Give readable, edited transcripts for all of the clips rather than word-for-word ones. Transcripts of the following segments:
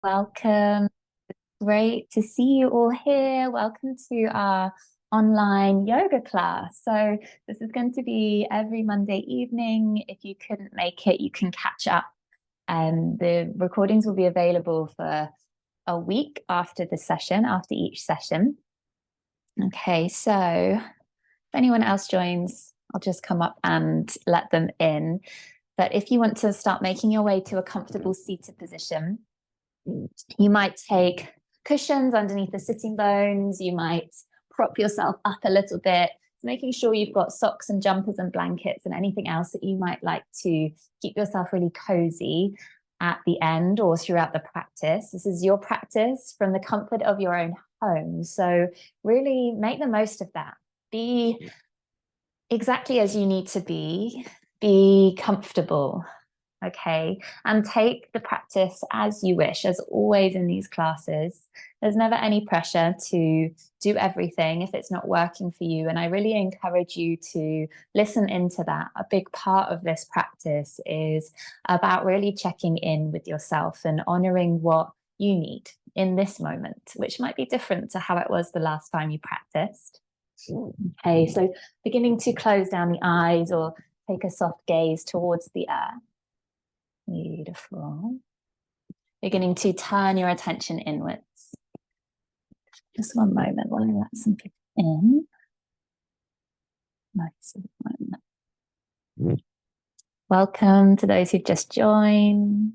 Welcome. Great to see you all here. Welcome to our online yoga class. So this is going to be every Monday evening. If you couldn't make it, you can catch up. And the recordings will be available for a week after the session, after each session. Okay, so if anyone else joins, I'll just come up and let them in. But if you want to start making your way to a comfortable seated position, you might take cushions underneath the sitting bones. You might prop yourself up a little bit, making sure you've got socks and jumpers and blankets and anything else that you might like to keep yourself really cozy at the end or throughout the practice. This is your practice from the comfort of your own home. So really make the most of that. Be exactly as you need to be comfortable. Okay, and take the practice as you wish. As always in these classes, there's never any pressure to do everything if it's not working for you. And I really encourage you to listen into that. A big part of this practice is about really checking in with yourself and honoring what you need in this moment, which might be different to how it was the last time you practiced. Okay, so beginning to close down the eyes or take a soft gaze towards the earth. Beautiful. Beginning to turn your attention inwards. Just one moment while I let some people in. Nice. Welcome to those who've just joined.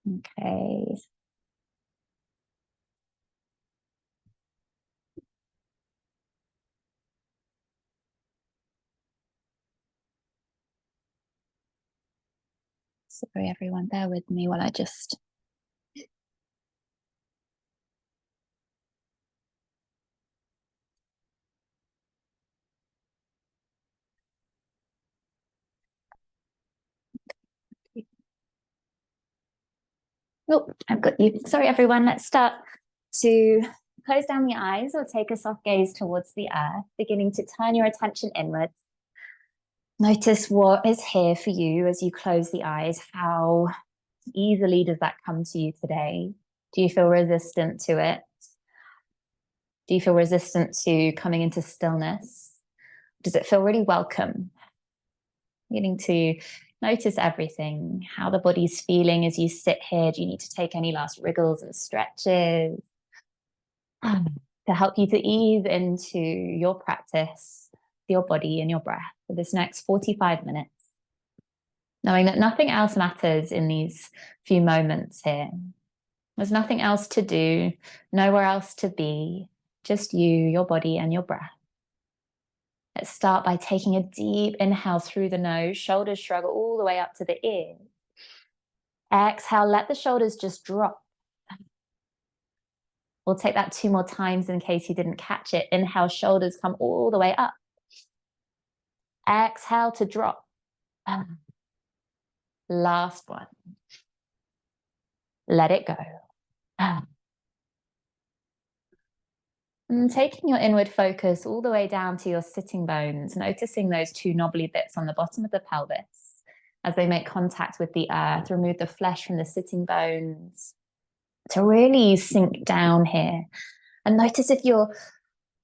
Okay. Sorry, everyone, bear with me while I just... Oh, I've got you. Sorry, everyone. Let's start to close down the eyes or take a soft gaze towards the earth, beginning to turn your attention inwards. Notice what is here for you as you close the eyes. How easily does that come to you today? Do you feel resistant to it? Do you feel resistant to coming into stillness? Does it feel really welcome? Beginning to notice everything, how the body's feeling as you sit here. Do you need to take any last wriggles and stretches to help you to ease into your practice, your body and your breath for this next 45 minutes? Knowing that nothing else matters in these few moments here. There's nothing else to do, nowhere else to be, just you, your body, and your breath. Let's start by taking a deep inhale through the nose, shoulders shrug all the way up to the ears. Exhale, let the shoulders just drop. We'll take that 2 more times in case you didn't catch it. Inhale, shoulders come all the way up. Exhale to drop. Last one. Let it go. And taking your inward focus all the way down to your sitting bones, noticing those 2 knobbly bits on the bottom of the pelvis as they make contact with the earth. Remove the flesh from the sitting bones to really sink down here. And notice if you're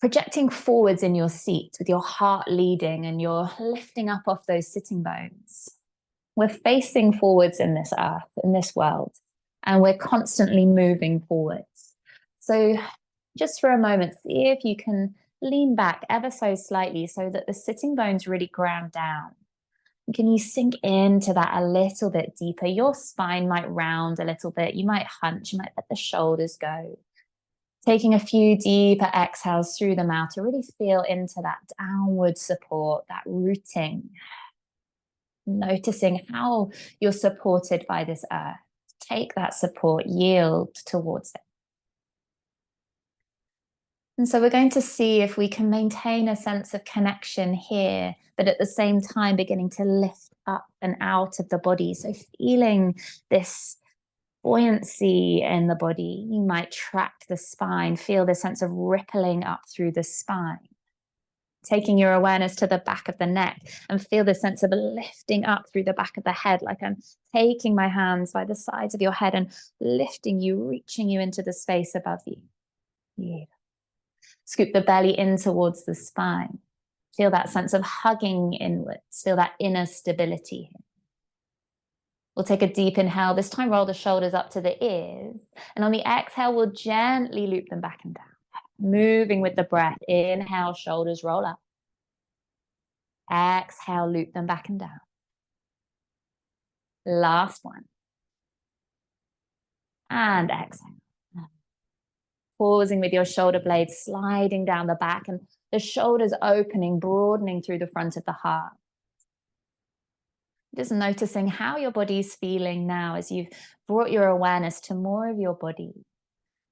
projecting forwards in your seat with your heart leading and you're lifting up off those sitting bones. We're facing forwards in this earth, in this world, and we're constantly moving forwards. So just for a moment, see if you can lean back ever so slightly so that the sitting bones really ground down. Can you sink into that a little bit deeper? Your spine might round a little bit. You might hunch, you might let the shoulders go. Taking a few deeper exhales through the mouth to really feel into that downward support, that rooting. Noticing how you're supported by this earth. Take that support, yield towards it. And so we're going to see if we can maintain a sense of connection here, but at the same time beginning to lift up and out of the body. So feeling this buoyancy in the body. You might track the spine, feel the sense of rippling up through the spine. Taking your awareness to the back of the neck and feel the sense of lifting up through the back of the head, like I'm taking my hands by the sides of your head and lifting you, reaching you into the space above you. Yeah. Scoop the belly in towards the spine. Feel that sense of hugging inwards. Feel that inner stability. We'll take a deep inhale. This time, roll the shoulders up to the ears. And on the exhale, we'll gently loop them back and down. Moving with the breath. Inhale, shoulders roll up. Exhale, loop them back and down. Last one. And exhale. Pausing with your shoulder blades sliding down the back and the shoulders opening, broadening through the front of the heart. Just noticing how your body's feeling now as you've brought your awareness to more of your body.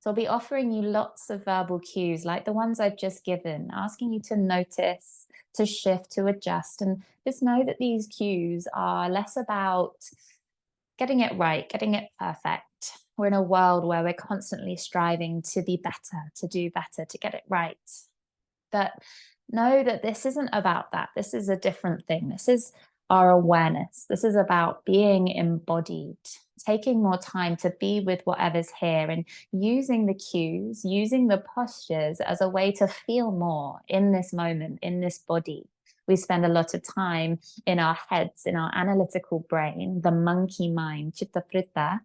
So I'll be offering you lots of verbal cues like the ones I've just given, asking you to notice, to shift, to adjust, and just know that these cues are less about getting it right, getting it perfect. We're in a world where we're constantly striving to be better, to do better, to get it right. But know that this isn't about that. This is a different thing. This is our awareness. This is about being embodied, taking more time to be with whatever's here and using the cues, using the postures as a way to feel more in this moment, in this body. We spend a lot of time in our heads, in our analytical brain, the monkey mind, chitta vritta.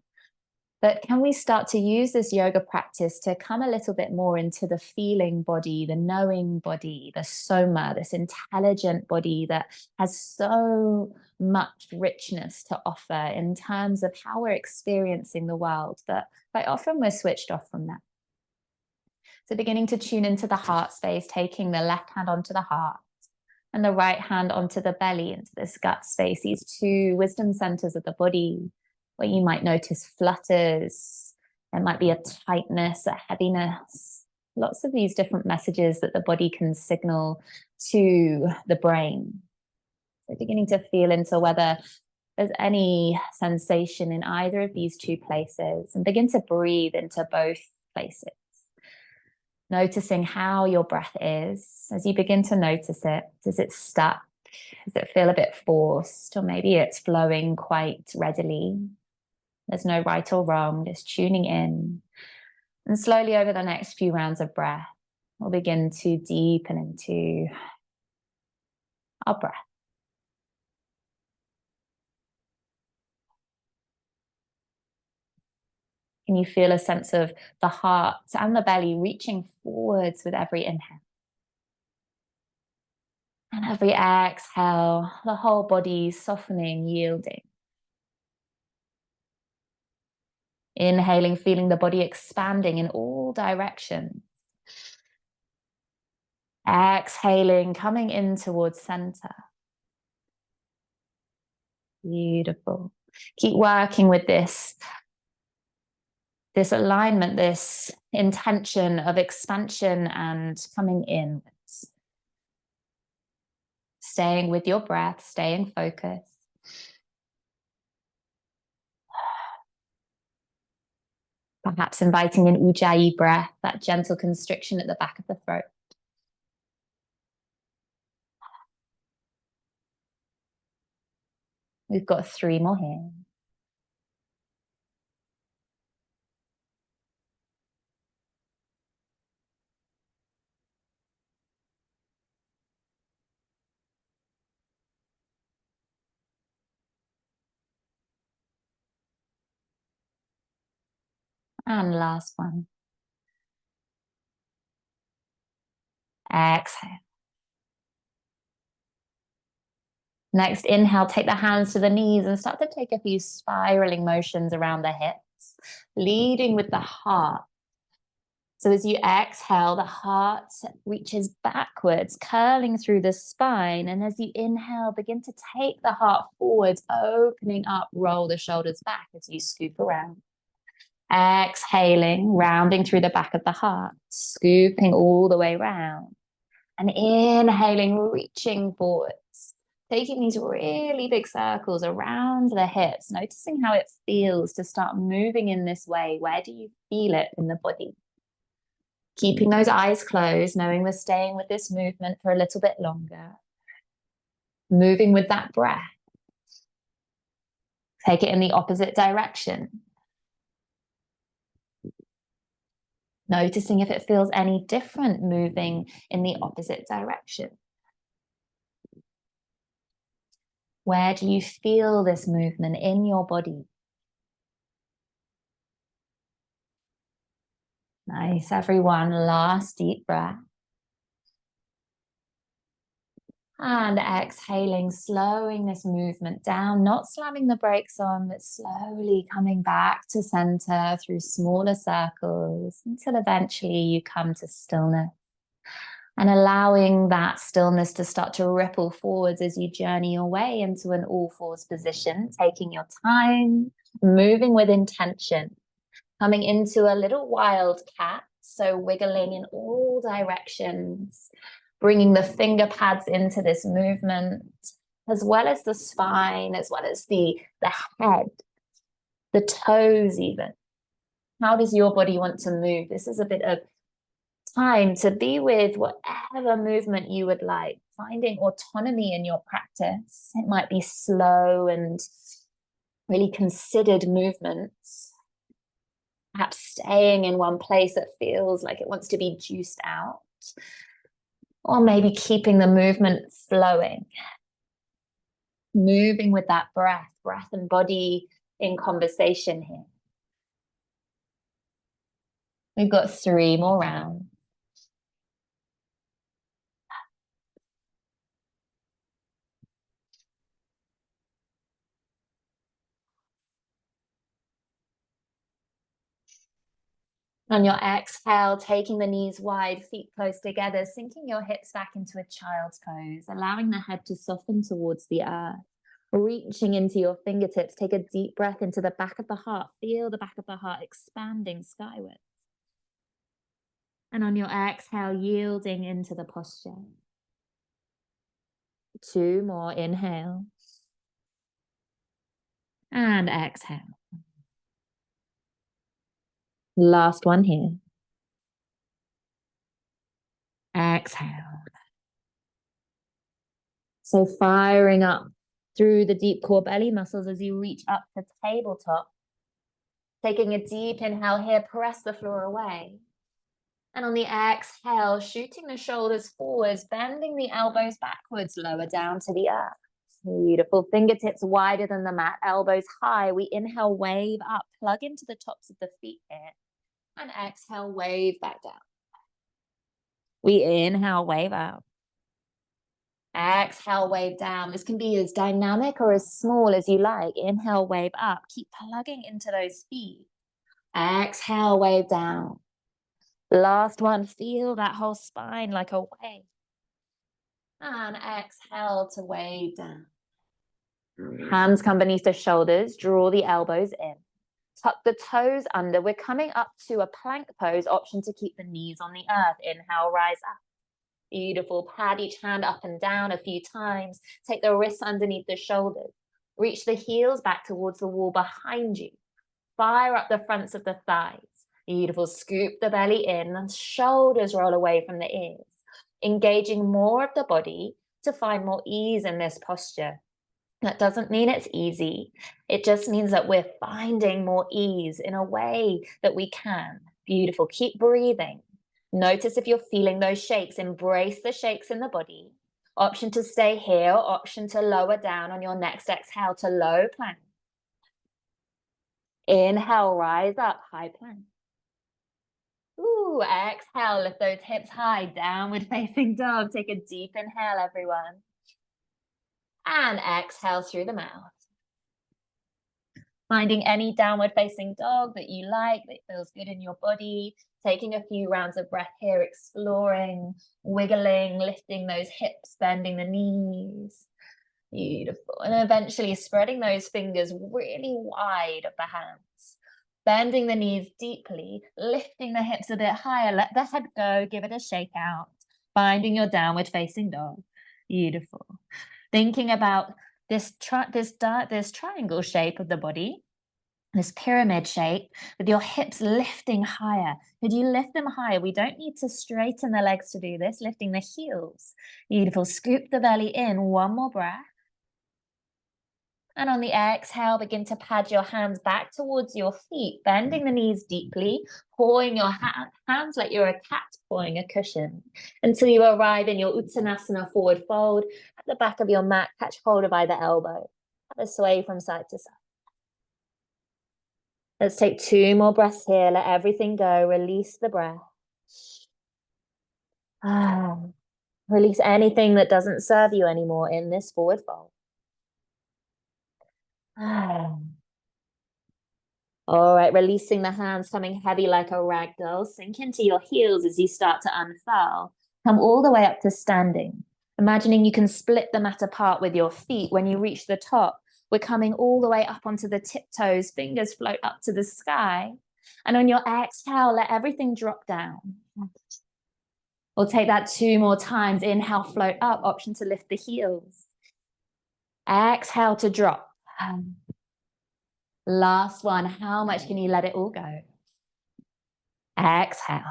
But can we start to use this yoga practice to come a little bit more into the feeling body, the knowing body, the soma, this intelligent body that has so much richness to offer in terms of how we're experiencing the world, that quite often we're switched off from that. So beginning to tune into the heart space, taking the left hand onto the heart and the right hand onto the belly, into this gut space, these two wisdom centers of the body, where you might notice flutters. There might be a tightness, a heaviness, lots of these different messages that the body can signal to the brain. So beginning to feel into whether there's any sensation in either of these two places, and begin to breathe into both places. Noticing how your breath is. As you begin to notice it, does it stuck? Does it feel a bit forced? Or maybe it's flowing quite readily. There's no right or wrong, just tuning in. And slowly over the next few rounds of breath, we'll begin to deepen into our breath. Can you feel a sense of the heart and the belly reaching forwards with every inhale? And every exhale, the whole body softening, yielding. Inhaling, feeling the body expanding in all directions. Exhaling, coming in towards center. Beautiful. Keep working with this alignment, this intention of expansion and coming in. Staying with your breath, staying focused. Perhaps inviting an ujjayi breath, that gentle constriction at the back of the throat. We've got 3 more here. And last one. Exhale. Next, inhale, take the hands to the knees and start to take a few spiraling motions around the hips, leading with the heart. So as you exhale, the heart reaches backwards, curling through the spine. And as you inhale, begin to take the heart forwards, opening up, roll the shoulders back as you scoop around. Exhaling, rounding through the back of the heart, scooping all the way round. And inhaling, reaching forwards, taking these really big circles around the hips, noticing how it feels to start moving in this way. Where do you feel it in the body? Keeping those eyes closed, knowing we're staying with this movement for a little bit longer. Moving with that breath. Take it in the opposite direction. Noticing if it feels any different moving in the opposite direction. Where do you feel this movement in your body? Nice, everyone. Last deep breath. And exhaling, slowing this movement down, not slamming the brakes on, but slowly coming back to center through smaller circles until eventually you come to stillness. And allowing that stillness to start to ripple forwards as you journey your way into an all fours position, taking your time, moving with intention, coming into a little wild cat, so wiggling in all directions, bringing the finger pads into this movement, as well as the spine, as well as the head, the toes even. How does your body want to move? This is a bit of time to be with whatever movement you would like, finding autonomy in your practice. It might be slow and really considered movements, perhaps staying in one place that feels like it wants to be juiced out, or maybe keeping the movement flowing, moving with that breath and body in conversation here. We've got 3 more rounds. On your exhale, taking the knees wide, feet close together, sinking your hips back into a child's pose, allowing the head to soften towards the earth. Reaching into your fingertips, take a deep breath into the back of the heart. Feel the back of the heart expanding skyward. And on your exhale, yielding into the posture. 2 more, inhale. And exhale. Last one here. Exhale. So firing up through the deep core belly muscles as you reach up to tabletop. Taking a deep inhale here, press the floor away. And on the exhale, shooting the shoulders forwards, bending the elbows backwards, lower down to the earth. Beautiful. Fingertips wider than the mat, elbows high. We inhale, wave up, plug into the tops of the feet here. And exhale, wave back down. We inhale, wave up. Exhale, wave down. This can be as dynamic or as small as you like. Inhale, wave up. Keep plugging into those feet. Exhale, wave down. Last one, feel that whole spine like a wave. And exhale to wave down. Hands come beneath the shoulders, draw the elbows in. Tuck the toes under. We're coming up to a plank pose, option to keep the knees on the earth. Inhale, rise up. Beautiful. Pad each hand up and down a few times. Take the wrists underneath the shoulders. Reach the heels back towards the wall behind you. Fire up the fronts of the thighs. Beautiful. Scoop the belly in and shoulders roll away from the ears. Engaging more of the body to find more ease in this posture. That doesn't mean it's easy. It just means that we're finding more ease in a way that we can. Beautiful. Keep breathing. Notice if you're feeling those shakes. Embrace the shakes in the body. Option to stay here, option to lower down on your next exhale to low plank. Inhale, rise up, high plank. Ooh, exhale, lift those hips high, downward facing dog. Take a deep inhale, everyone. And exhale through the mouth. Finding any downward facing dog that you like, that feels good in your body. Taking a few rounds of breath here, exploring, wiggling, lifting those hips, bending the knees. Beautiful. And eventually spreading those fingers really wide of the hands. Bending the knees deeply, lifting the hips a bit higher. Let the head go, give it a shake out. Finding your downward facing dog. Beautiful. Thinking about this triangle shape of the body. this pyramid shape with your hips lifting higher. Could you lift them higher? We don't need to straighten the legs to do this, lifting the heels. Beautiful. Scoop the belly in. One more breath. And on the exhale, begin to pad your hands back towards your feet, bending the knees deeply, pawing your hands like you're a cat pawing a cushion until you arrive in your Uttanasana forward fold. At the back of your mat, catch hold of either elbow. Have a sway from side to side. Let's take 2 more breaths here. Let everything go. Release the breath. Release anything that doesn't serve you anymore in this forward fold. All right, releasing the hands, coming heavy like a rag doll. Sink into your heels as you start to unfurl. Come all the way up to standing. Imagining you can split the mat apart with your feet. When you reach the top, we're coming all the way up onto the tiptoes. Fingers float up to the sky. And on your exhale, let everything drop down. We'll take that 2 more times. Inhale, float up. Option to lift the heels. Exhale to drop. Last one. How much can you let it all go? Exhale.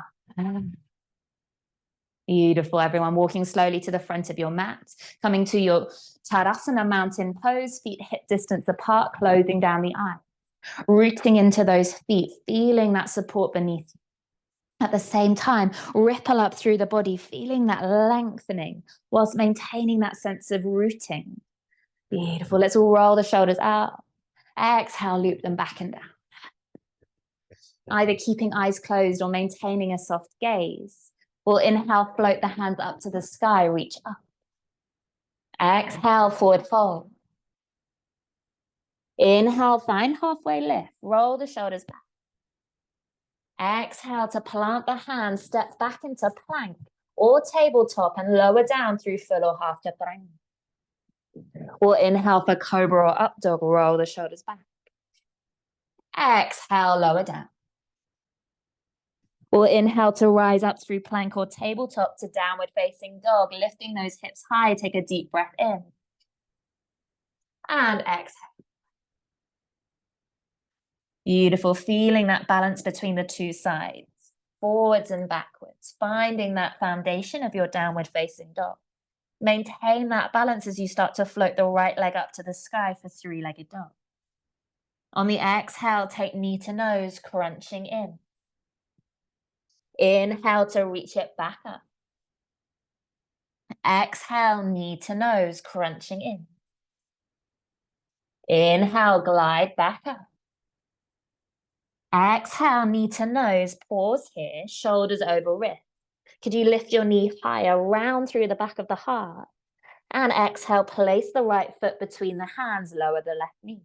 Beautiful, everyone. Walking slowly to the front of your mat, coming to your Tadasana mountain pose, feet hip distance apart, closing down the eyes, rooting into those feet, feeling that support beneath you. At the same time, ripple up through the body, feeling that lengthening whilst maintaining that sense of rooting. Beautiful. Let's all roll the shoulders out. Exhale, loop them back and down. Either keeping eyes closed or maintaining a soft gaze. We'll inhale, float the hands up to the sky, reach up. Exhale, forward fold. Inhale, find halfway lift. Roll the shoulders back. Exhale to plant the hands, step back into plank or tabletop and lower down through full or half chaturanga. We'll inhale for cobra or up dog, roll the shoulders back. Exhale, lower down. We'll inhale to rise up through plank or tabletop to downward facing dog, lifting those hips high. Take a deep breath in. And exhale. Beautiful, feeling that balance between the two sides, forwards and backwards, finding that foundation of your downward facing dog. Maintain that balance as you start to float the right leg up to the sky for three-legged dog. On the exhale, take knee to nose, crunching in. Inhale to reach it back up. Exhale, knee to nose, crunching in. Inhale, glide back up. Exhale, knee to nose, pause here, shoulders over wrist. Could you lift your knee higher, round through the back of the heart? And exhale, place the right foot between the hands, lower the left knee.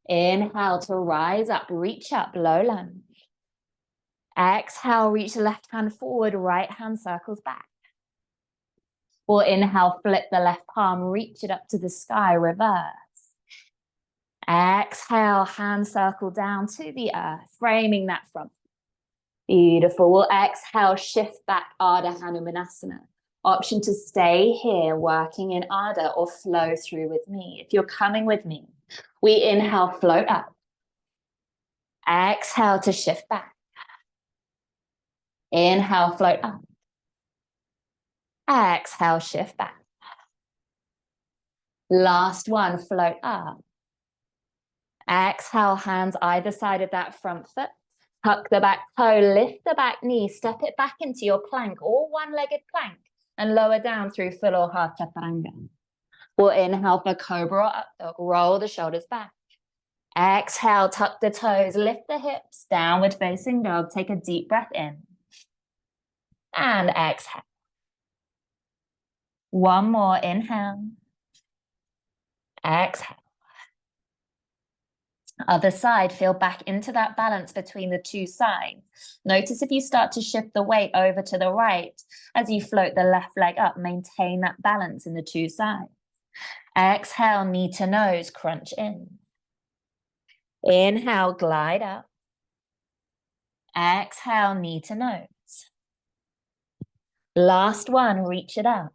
Inhale to rise up, reach up, low lunge. Exhale, reach the left hand forward, right hand circles back. Or inhale, flip the left palm, reach it up to the sky, reverse. Exhale, hand circle down to the earth, framing that front. Beautiful. We'll exhale, shift back, Ardha Hanumanasana. Option to stay here, working in Ardha, or flow through with me. If you're coming with me, we inhale, float up. Exhale to shift back. Inhale, float up. Exhale, shift back. Last one, float up. Exhale, hands either side of that front foot. Tuck the back toe, lift the back knee, step it back into your plank or one-legged plank and lower down through full or half chaturanga. We'll inhale for cobra or up dog, roll the shoulders back. Exhale, tuck the toes, lift the hips, downward facing dog. Take a deep breath in. And exhale. One more, inhale. Exhale. Other side, feel back into that balance between the two sides. Notice if you start to shift the weight over to the right as you float the left leg up, maintain that balance in the two sides. Exhale, knee to nose, crunch in. Inhale, glide up. Exhale, knee to nose. Last one, reach it up.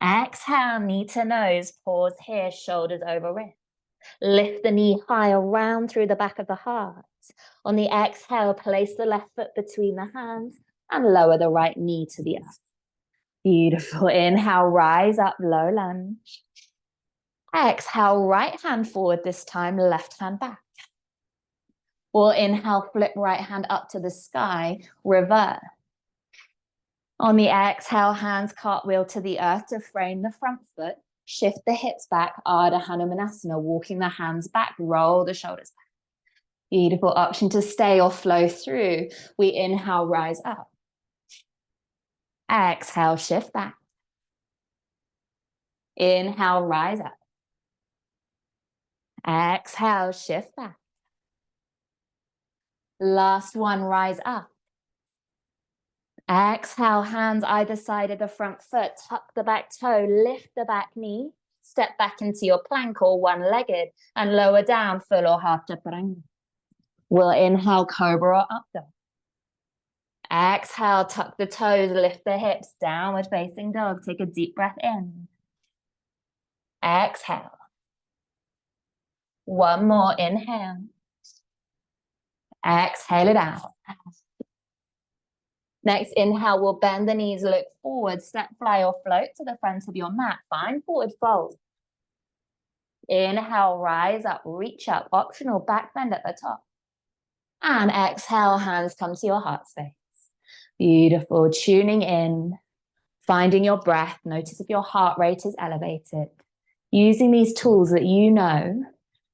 Exhale, knee to nose, pause here, shoulders over wrist. Lift the knee high around through the back of the heart. On the exhale, place the left foot between the hands and lower the right knee to the earth. Beautiful. Inhale, rise up, low lunge. Exhale, right hand forward this time, left hand back. Or inhale, flip right hand up to the sky, reverse. On the exhale, hands cartwheel to the earth to frame the front foot. Shift the hips back, Ardha Hanumanasana, walking the hands back, roll the shoulders back. Beautiful. Option to stay or flow through. We inhale, rise up. Exhale, shift back. Inhale, rise up. Exhale, shift back. Last one, rise up. Exhale, hands either side of the front foot, tuck the back toe, lift the back knee, step back into your plank or one-legged and lower down, full or half chaturanga. We'll inhale, cobra or up dog. Exhale, tuck the toes, lift the hips, downward facing dog. Take a deep breath in. Exhale. One more, inhale. Exhale it out. Next inhale, we'll bend the knees, look forward, step, fly or float to the front of your mat. Find forward fold. Inhale, rise up, reach up, optional back bend at the top. And exhale, hands come to your heart space. Beautiful. Tuning in, finding your breath. Notice if your heart rate is elevated. Using these tools that you know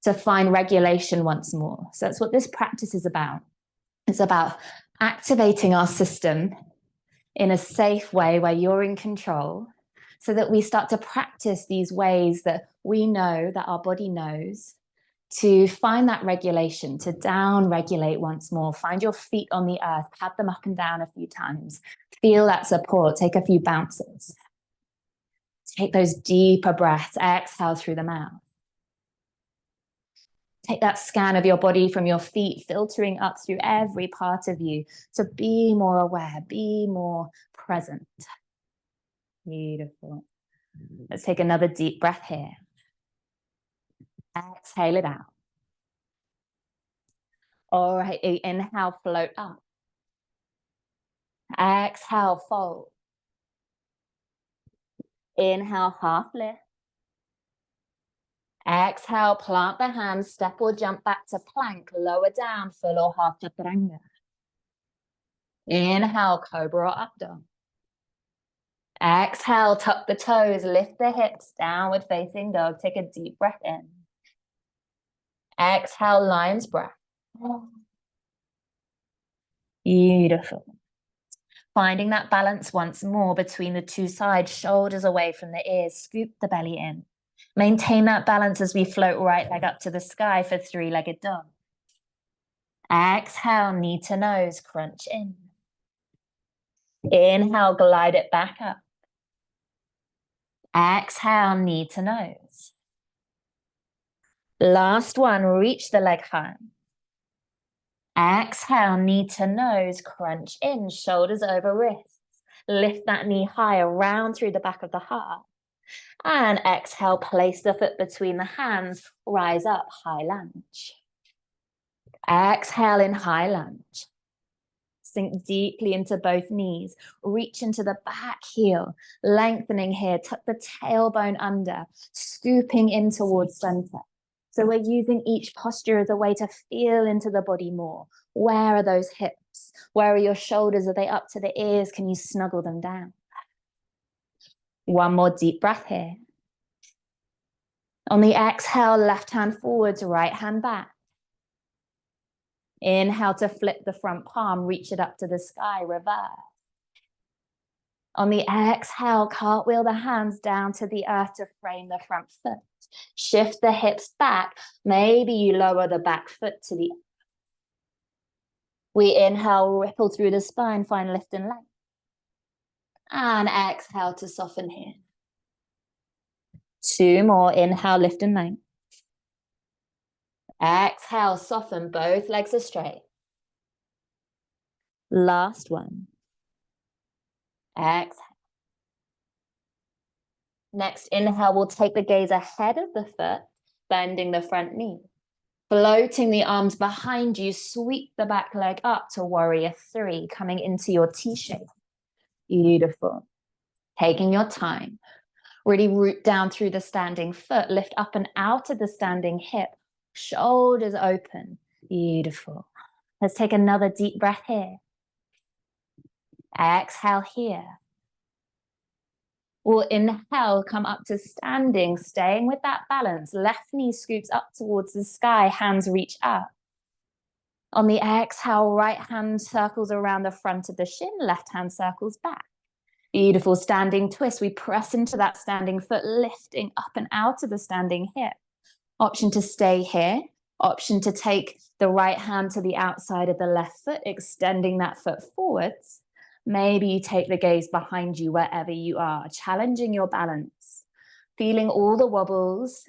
to find regulation once more. So that's what this practice is about. It's about activating our system in a safe way where you're in control, so that we start to practice these ways that we know, that our body knows, to find that regulation, to down regulate once more. Find your feet on the earth, pat them up and down a few times. Feel that support, take a few bounces. Take those deeper breaths, exhale through the mouth. Take that scan of your body from your feet, filtering up through every part of you to be more aware, be more present. Beautiful. Let's take another deep breath here. Exhale it out. All right, inhale, float up. Exhale, fold. Inhale, half lift. Exhale, plant the hands, step or jump back to plank, lower down, full or half chaturanga. Inhale, cobra or up dog. Exhale, tuck the toes, lift the hips, downward facing dog. Take a deep breath in. Exhale, lion's breath. Beautiful. Finding that balance once more between the two sides, shoulders away from the ears, scoop the belly in. Maintain that balance as we float right leg up to the sky for three-legged dog. Exhale, knee to nose, crunch in. Inhale, glide it back up. Exhale, knee to nose. Last one, reach the leg high. Exhale, knee to nose, crunch in, shoulders over wrists. Lift that knee high around through the back of the heart. And exhale, place the foot between the hands, rise up, high lunge. Exhale in high lunge. Sink deeply into both knees, reach into the back heel, lengthening here, tuck the tailbone under, scooping in towards center. So we're using each posture as a way to feel into the body more. Where are those hips? Where are your shoulders? Are they up to the ears? Can you snuggle them down? One more deep breath here. On the exhale, left hand forwards, right hand back. Inhale to flip the front palm, reach it up to the sky, reverse. On the exhale, cartwheel the hands down to the earth to frame the front foot. Shift the hips back. Maybe you lower the back foot to the earth. We inhale, ripple through the spine, find lift and length. And exhale to soften here. Two more, inhale, lift and length. Exhale, soften, both legs are straight. Last one. Exhale. Next inhale, we'll take the gaze ahead of the foot, bending the front knee. Floating the arms behind you, sweep the back leg up to warrior three, coming into your T shape. Beautiful. Taking your time. Really root down through the standing foot, lift up and out of the standing hip, shoulders open. Beautiful. Let's take another deep breath here. Exhale here. We'll inhale, come up to standing, staying with that balance. Left knee scoops up towards the sky, hands reach up. On the exhale, right hand circles around the front of the shin, left hand circles back. Beautiful standing twist. We press into that standing foot, lifting up and out of the standing hip. Option to stay here. Option to take the right hand to the outside of the left foot, extending that foot forwards. Maybe you take the gaze behind you wherever you are, challenging your balance, feeling all the wobbles,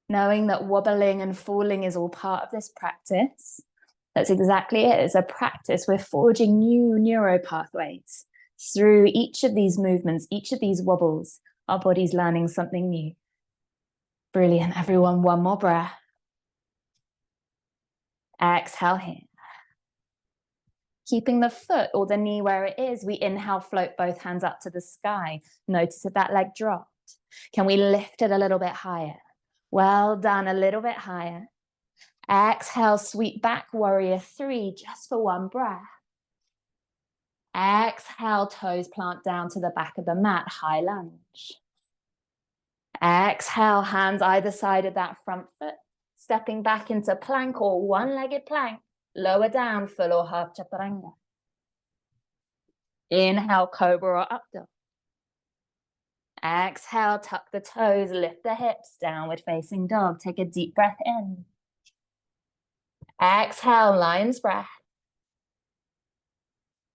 knowing that wobbling and falling is all part of this practice. That's exactly it. It's a practice. We're forging new neuro pathways through each of these movements, each of these wobbles. Our body's learning something new. Brilliant, everyone. One more breath. Exhale here. Keeping the foot or the knee where it is, we inhale, float both hands up to the sky. Notice if that leg dropped. Can we lift it a little bit higher? Well done, a little bit higher. Exhale, sweep back, warrior three, just for one breath. Exhale, toes plant down to the back of the mat, high lunge. Exhale, hands either side of that front foot, stepping back into plank or one-legged plank. Lower down, full or half chaturanga. Inhale, cobra or up dog. Exhale, tuck the toes, lift the hips, downward facing dog. Take a deep breath in. Exhale, lion's breath.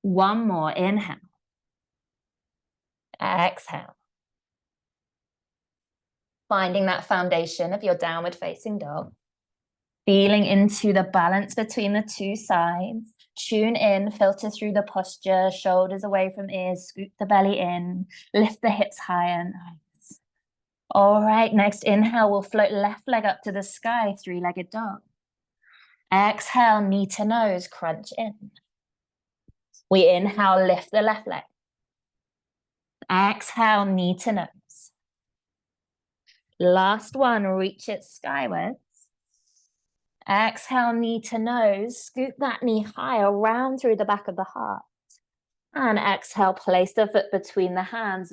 One more, inhale. Exhale. Finding that foundation of your downward facing dog. Feeling into the balance between the two sides. Tune in, filter through the posture, shoulders away from ears, scoop the belly in, lift the hips higher. Nice. All right, next inhale, we'll float left leg up to the sky, three-legged dog. Exhale, knee to nose, crunch in. We inhale, lift the left leg. Exhale, knee to nose. Last one, reach it skywards. Exhale, knee to nose, scoop that knee higher, round through the back of the heart. And exhale, place the foot between the hands,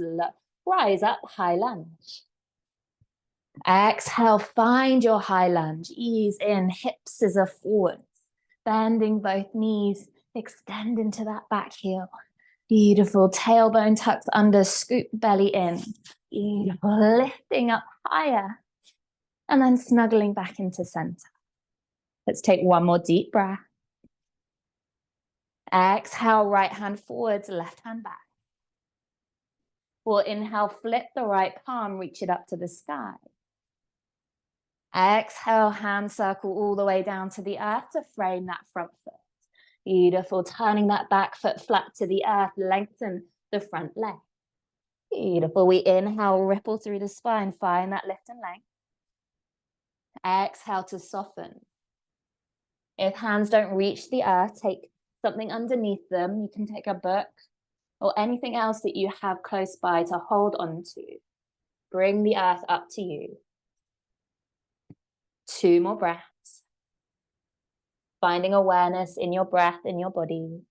rise up, high lunge. Exhale, find your high lunge, ease in, hips scissor forwards, bending both knees, extend into that back heel. Beautiful, tailbone tucks under, scoop belly in. Beautiful, lifting up higher, and then snuggling back into center. Let's take one more deep breath. Exhale, right hand forwards, left hand back. We'll inhale, flip the right palm, reach it up to the sky. Exhale, hand circle all the way down to the earth to frame that front foot. Beautiful, turning that back foot flat to the earth, lengthen the front leg. Beautiful, we inhale, ripple through the spine, find that lift and length. Exhale to soften. If hands don't reach the earth, take something underneath them. You can take a book or anything else that you have close by to hold on to. Bring the earth up to you. 2 more breaths. Finding awareness in your breath, in your body.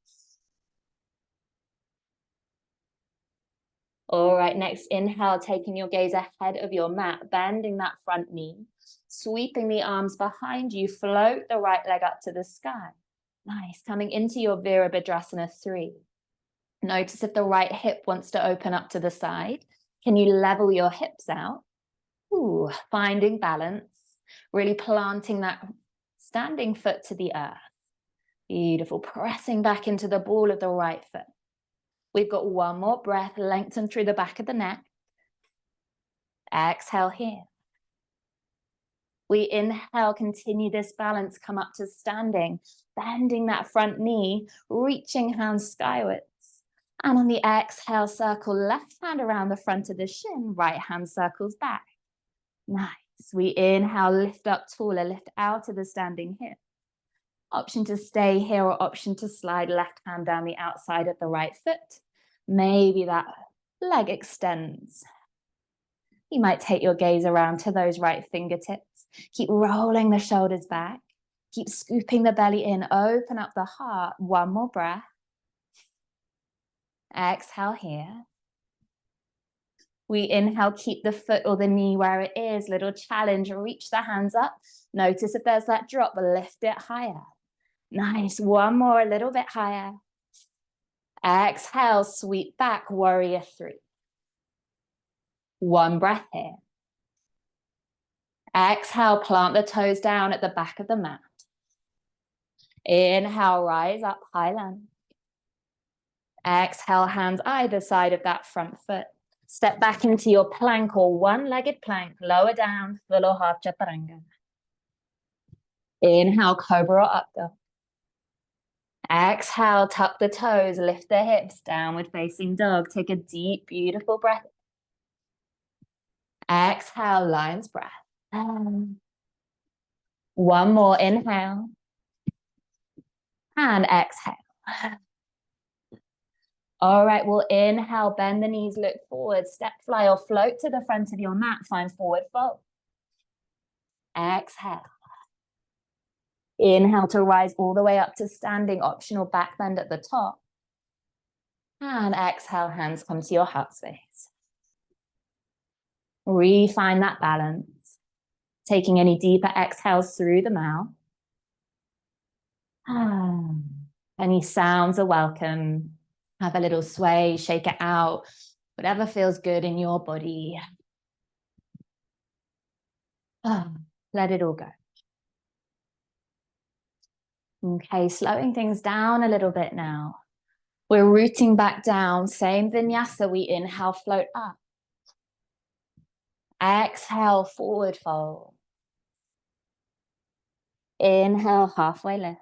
All right, next inhale, taking your gaze ahead of your mat, bending that front knee, sweeping the arms behind you, float the right leg up to the sky. Nice, coming into your Virabhadrasana 3. Notice if the right hip wants to open up to the side. Can you level your hips out? Ooh, finding balance, really planting that standing foot to the earth. Beautiful, pressing back into the ball of the right foot. We've got one more breath, lengthen through the back of the neck. Exhale here. We inhale, continue this balance, come up to standing, bending that front knee, reaching hands skywards. And on the exhale, circle left hand around the front of the shin, right hand circles back. Nice. So we inhale, lift up taller, lift out of the standing hip. Option to stay here or option to slide left hand down the outside of the right foot. Maybe that leg extends. You might take your gaze around to those right fingertips. Keep rolling the shoulders back. Keep scooping the belly in. Open up the heart. One more breath. Exhale here. We inhale, keep the foot or the knee where it is. Little challenge, reach the hands up. Notice if there's that drop, lift it higher. Nice, one more, a little bit higher. Exhale, sweep back, warrior three. One breath here. Exhale, plant the toes down at the back of the mat. Inhale, rise up, high lunge. Exhale, hands either side of that front foot. Step back into your plank or one-legged plank, lower down, full or half chaturanga. Inhale, cobra or up dog. Exhale, tuck the toes, lift the hips, downward facing dog. Take a deep, beautiful breath. Exhale, lion's breath. One more, inhale. And exhale. All right, we'll inhale, bend the knees, look forward, step fly or float to the front of your mat, find forward fold. Exhale. Inhale to rise all the way up to standing, optional back bend at the top. And exhale, hands come to your heart space. Refine that balance. Taking any deeper exhales through the mouth. Any sounds are welcome. Have a little sway, shake it out, whatever feels good in your body. Let it all go. Okay, slowing things down a little bit now. We're rooting back down, same vinyasa. We inhale, float up. Exhale, forward fold. Inhale, halfway lift.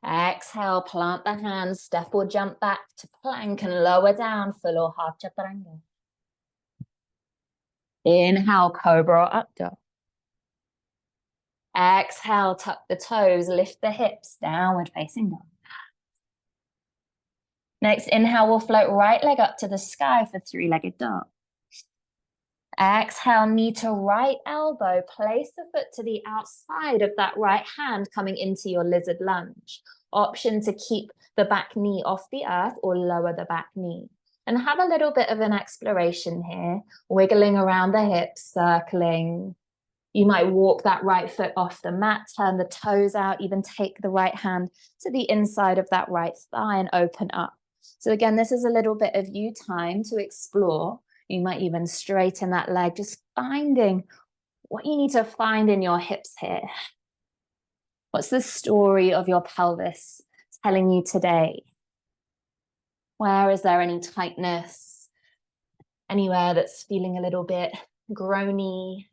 Exhale, plant the hands, step or jump back to plank and lower down, full or half chaturanga. Inhale, cobra or up dog. Exhale, tuck the toes, lift the hips, downward facing dog. Next inhale, we'll float right leg up to the sky for three-legged dog. Exhale, knee to right elbow, place the foot to the outside of that right hand coming into your lizard lunge. Option to keep the back knee off the earth or lower the back knee. And have a little bit of an exploration here, wiggling around the hips, circling. You might walk that right foot off the mat, turn the toes out, even take the right hand to the inside of that right thigh and open up. So again, this is a little bit of you time to explore. You might even straighten that leg, just finding what you need to find in your hips here. What's the story of your pelvis telling you today? Where is there any tightness? Anywhere that's feeling a little bit groany?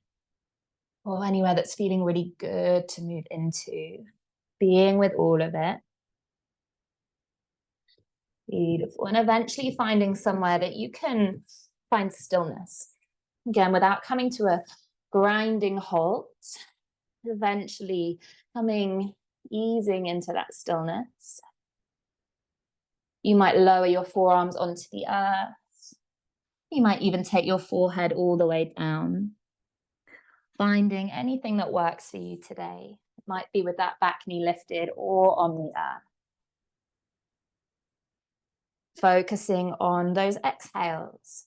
Or anywhere that's feeling really good to move into? Being with all of it. Beautiful. And eventually finding somewhere that you can find stillness. Again, without coming to a grinding halt, eventually easing into that stillness. You might lower your forearms onto the earth. You might even take your forehead all the way down. Finding anything that works for you today. It might be with that back knee lifted or on the earth. Focusing on those exhales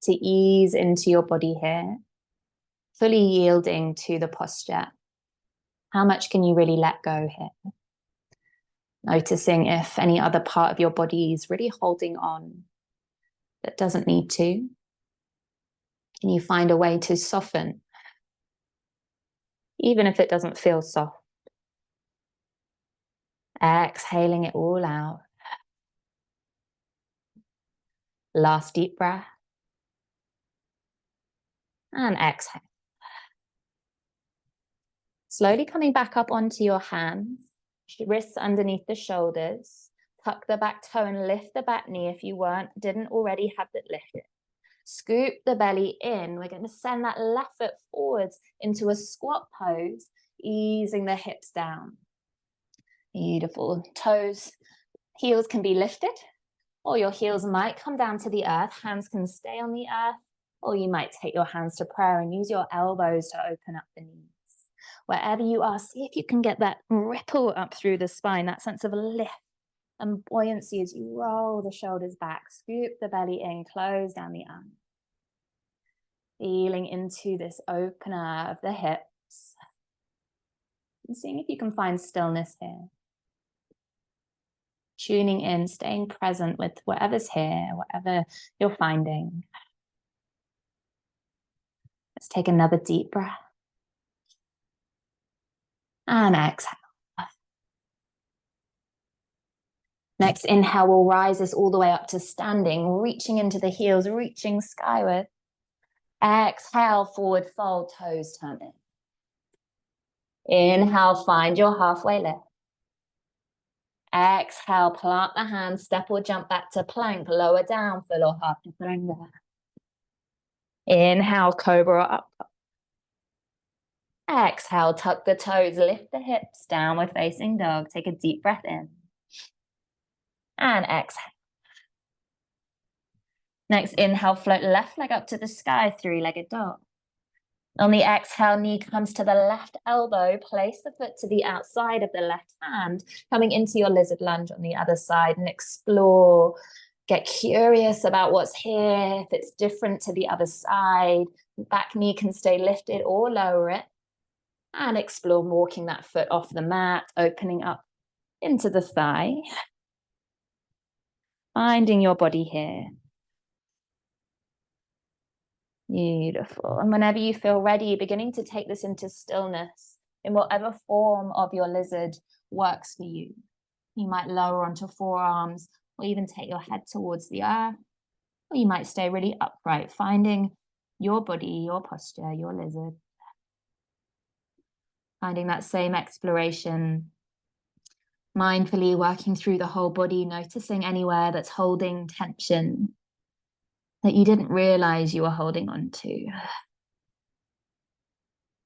to ease into your body here, fully yielding to the posture. How much can you really let go here? Noticing if any other part of your body is really holding on that doesn't need to. Can you find a way to soften, even if it doesn't feel soft? Exhaling it all out. Last deep breath. And exhale. Slowly coming back up onto your hands, wrists underneath the shoulders. Tuck the back toe and lift the back knee if you didn't already have it lifted. Scoop the belly in. We're going to send that left foot forwards into a squat pose, easing the hips down. Beautiful. Toes, heels can be lifted, or your heels might come down to the earth. Hands can stay on the earth, or you might take your hands to prayer and use your elbows to open up the knees. Wherever you are, see if you can get that ripple up through the spine, that sense of lift and buoyancy as you roll the shoulders back. Scoop the belly in, close down the arms. Feeling into this opener of the hips. And seeing if you can find stillness here. Tuning in, staying present with whatever's here, whatever you're finding. Let's take another deep breath. And exhale. Next inhale, we'll rise us all the way up to standing, reaching into the heels, reaching skyward. Exhale, forward fold, toes turn in. Inhale, find your halfway lift. Exhale, plant the hands, step or jump back to plank, lower down, full or half chaturanga. Inhale, cobra up. Exhale, tuck the toes, lift the hips, downward facing dog. Take a deep breath in. And exhale. Next inhale, float left leg up to the sky, three-legged dog. On the exhale, knee comes to the left elbow. Place the foot to the outside of the left hand, coming into your lizard lunge on the other side, and explore. Get curious about what's here, if it's different to the other side. Back knee can stay lifted or lower it. And explore walking that foot off the mat, opening up into the thigh. Finding your body here. Beautiful. And whenever you feel ready, beginning to take this into stillness in whatever form of your lizard works for you. You might lower onto forearms, or even take your head towards the earth, or you might stay really upright, finding your body, your posture, your lizard. Finding that same exploration, mindfully working through the whole body, noticing anywhere that's holding tension that you didn't realize you were holding on to.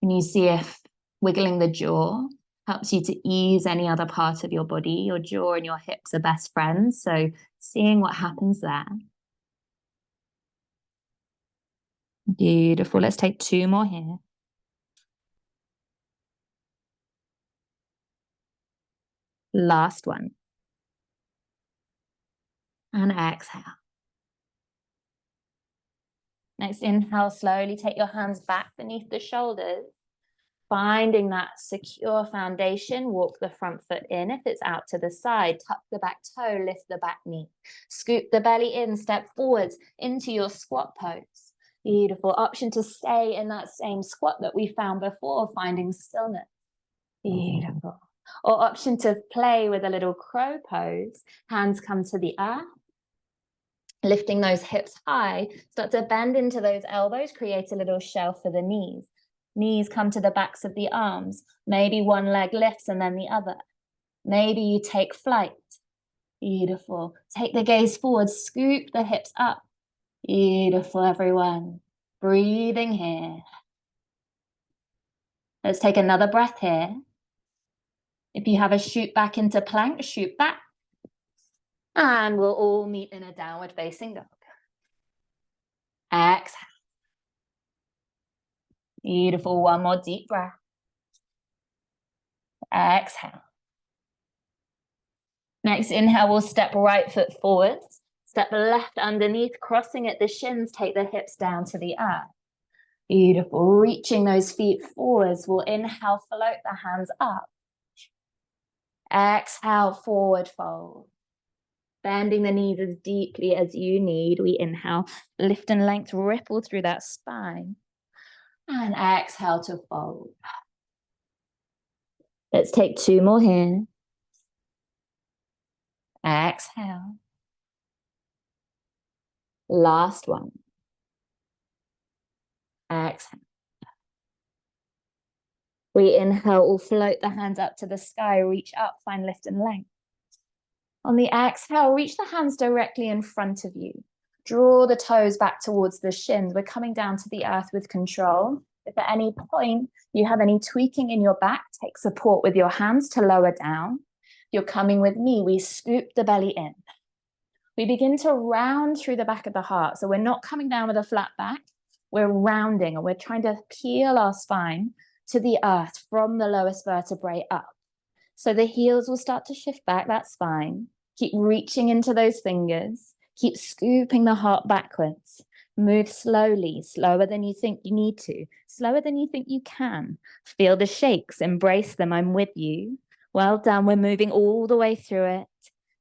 And you see if wiggling the jaw helps you to ease any other part of your body. Your jaw and your hips are best friends, so seeing what happens there. Beautiful. Let's take two more here. Last one. And exhale. Next inhale, slowly take your hands back beneath the shoulders. Finding that secure foundation, walk the front foot in. If it's out to the side, tuck the back toe, lift the back knee. Scoop the belly in, step forwards into your squat pose. Beautiful. Option to stay in that same squat that we found before, finding stillness. Beautiful. Or option to play with a little crow pose. Hands come to the earth. Lifting those hips high, start to bend into those elbows, create a little shelf for the knees. Knees come to the backs of the arms. Maybe one leg lifts and then the other. Maybe you take flight. Beautiful. Take the gaze forward, scoop the hips up. Beautiful, everyone. Breathing here. Let's take another breath here. If you have a shoot back into plank, shoot back. And we'll all meet in a downward facing dog. Exhale. Beautiful. One more deep breath. Exhale. Next inhale, we'll step right foot forwards. Step left underneath, crossing at the shins. Take the hips down to the earth. Beautiful. Reaching those feet forwards. We'll inhale, float the hands up. Exhale, forward fold. Bending the knees as deeply as you need. We inhale, lift and length, ripple through that spine. And exhale to fold. Let's take two more here. Exhale. Last one. Exhale. We inhale, we'll float the hands up to the sky, reach up, find lift and length. On the exhale, reach the hands directly in front of you. Draw the toes back towards the shins. We're coming down to the earth with control. If at any point you have any tweaking in your back, take support with your hands to lower down. If you're coming with me, we scoop the belly in. We begin to round through the back of the heart. So we're not coming down with a flat back. We're rounding, and we're trying to peel our spine to the earth from the lowest vertebrae up. So the heels will start to shift back, that's fine. Keep reaching into those fingers. Keep scooping the heart backwards. Move slowly, slower than you think you need to, slower than you think you can. Feel the shakes, embrace them, I'm with you. Well done, we're moving all the way through it.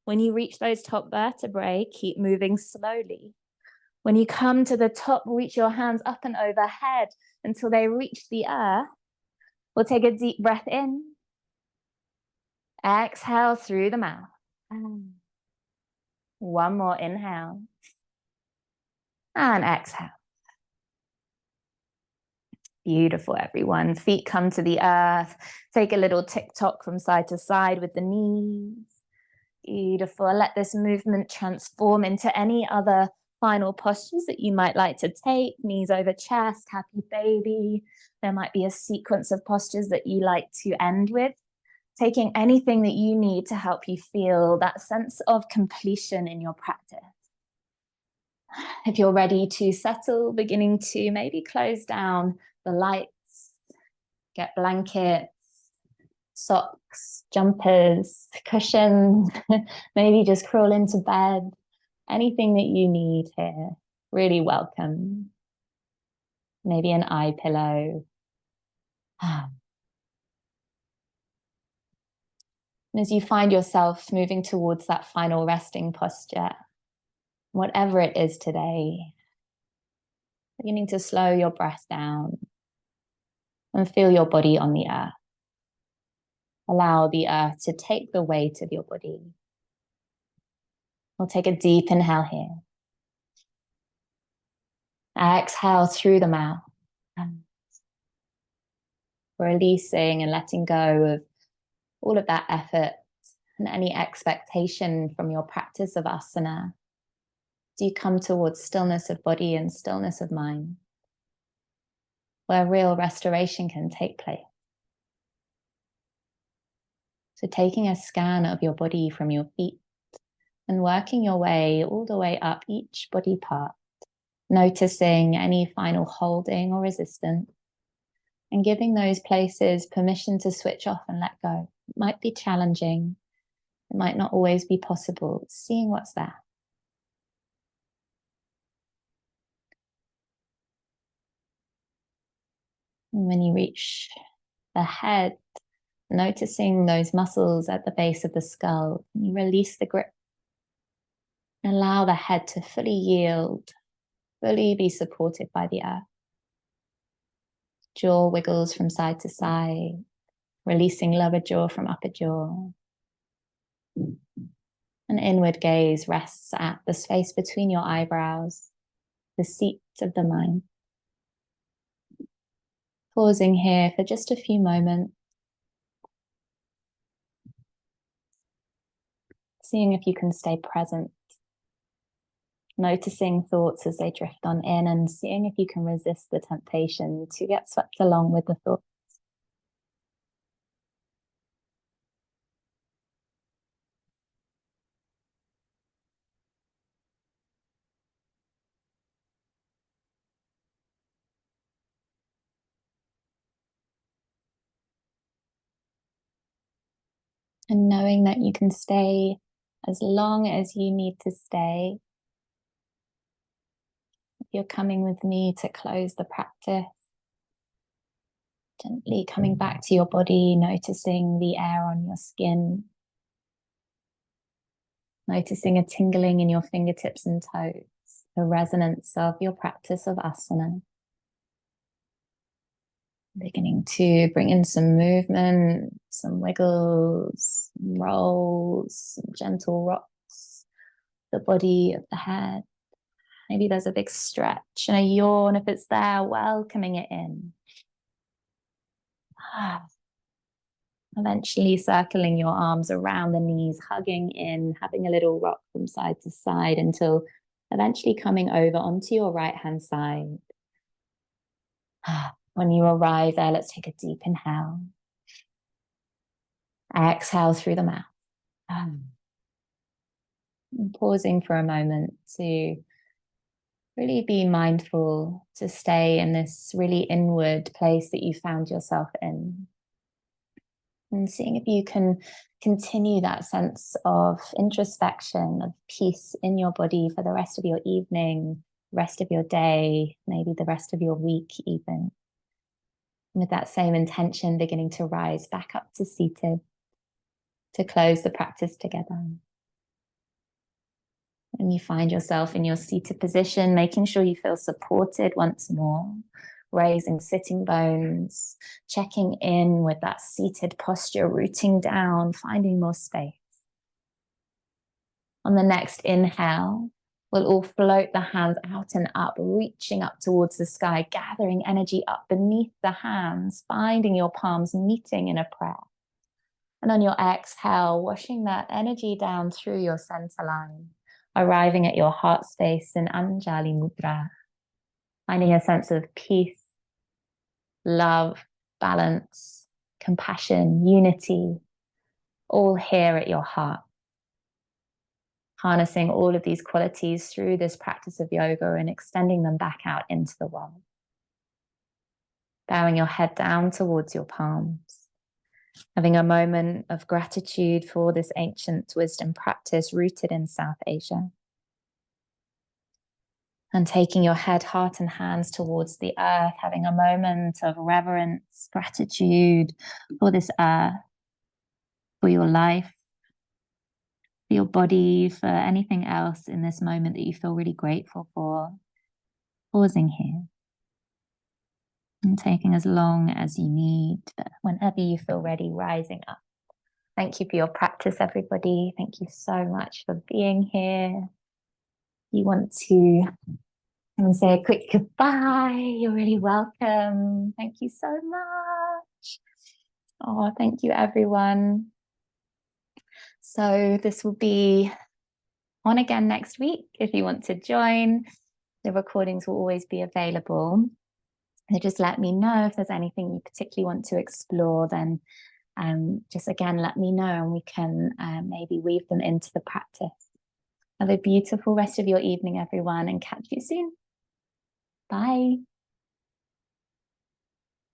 When you reach those top vertebrae, keep moving slowly. When you come to the top, reach your hands up and overhead until they reach the earth. We'll take a deep breath in. Exhale through the mouth. One more inhale. And exhale. Beautiful, everyone. Feet come to the earth. Take a little tick-tock from side to side with the knees. Beautiful. Let this movement transform into any other final postures that you might like to take. Knees over chest, happy baby. There might be a sequence of postures that you like to end with. Taking anything that you need to help you feel that sense of completion in your practice. If you're ready to settle, beginning to maybe close down the lights, get blankets, socks, jumpers, cushions, maybe just crawl into bed. Anything that you need here, really welcome. Maybe an eye pillow. And as you find yourself moving towards that final resting posture, whatever it is today, beginning to slow your breath down and feel your body on the earth. Allow the earth to take the weight of your body. We'll take a deep inhale here. Exhale through the mouth. Releasing and letting go of all of that effort and any expectation from your practice of asana. Do you come towards stillness of body and stillness of mind, where real restoration can take place? So taking a scan of your body from your feet and working your way all the way up each body part, noticing any final holding or resistance, and giving those places permission to switch off and let go. It might be challenging. It might not always be possible. Seeing what's there. And when you reach the head, noticing those muscles at the base of the skull, you release the grip. Allow the head to fully yield, fully be supported by the earth. Jaw wiggles from side to side, releasing lower jaw from upper jaw. An inward gaze rests at the space between your eyebrows, the seat of the mind. Pausing here for just a few moments. Seeing if you can stay present. Noticing thoughts as they drift on in and seeing if you can resist the temptation to get swept along with the thoughts. And knowing that you can stay as long as you need to stay. If you're coming with me to close the practice, gently coming back to your body, noticing the air on your skin, noticing a tingling in your fingertips and toes, the resonance of your practice of asana. Beginning to bring in some movement, some wiggles, some rolls, some gentle rocks, the body of the head. Maybe there's a big stretch and a yawn if it's there, welcoming it in. Eventually circling your arms around the knees, hugging in, having a little rock from side to side until eventually coming over onto your right-hand side. When you arrive there, let's take a deep inhale. Exhale through the mouth. Pausing for a moment to really be mindful to stay in this really inward place that you found yourself in. And seeing if you can continue that sense of introspection, of peace in your body for the rest of your evening, rest of your day, maybe the rest of your week even. And with that same intention, beginning to rise back up to seated to close the practice together. And you find yourself in your seated position, making sure you feel supported once more, raising sitting bones, checking in with that seated posture, rooting down, finding more space. On the next inhale, we'll all float the hands out and up, reaching up towards the sky, gathering energy up beneath the hands, finding your palms meeting in a prayer. And on your exhale, washing that energy down through your center line, arriving at your heart space in Anjali Mudra, finding a sense of peace, love, balance, compassion, unity, all here at your heart. Harnessing all of these qualities through this practice of yoga and extending them back out into the world. Bowing your head down towards your palms. Having a moment of gratitude for this ancient wisdom practice rooted in South Asia. And taking your head, heart, and hands towards the earth, having a moment of reverence, gratitude for this earth, for your life, for your body, for anything else in this moment that you feel really grateful for. Pausing here. And taking as long as you need, but whenever you feel ready, rising up. Thank you for your practice, everybody. Thank you so much for being here. You want to say a quick goodbye. You're really welcome. Thank you so much. Oh, thank you, everyone. So this will be on again next week. If you want to join, the recordings will always be available. So just let me know if there's anything you particularly want to explore, then just again, let me know and we can maybe weave them into the practice. Have a beautiful rest of your evening, everyone, and catch you soon. Bye.